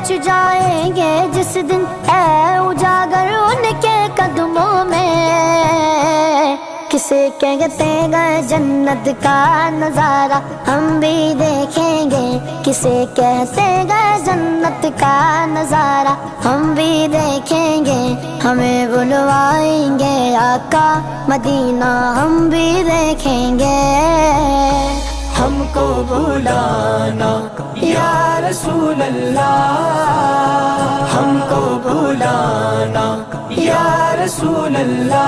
پہنچ جائیں گے جس دن اے اجاگر ان کے قدموں میں، کسے کہتے گئے جنت کا نظارہ ہم بھی دیکھیں گے، کسے کہتے گئے جنت کا نظارہ ہم بھی دیکھیں گے، ہمیں بلوائیں گے آقا مدینہ ہم بھی دیکھیں گے۔ ہم کو بلانا یا رسول اللہ، ہم کو بلانا یا رسول اللہ،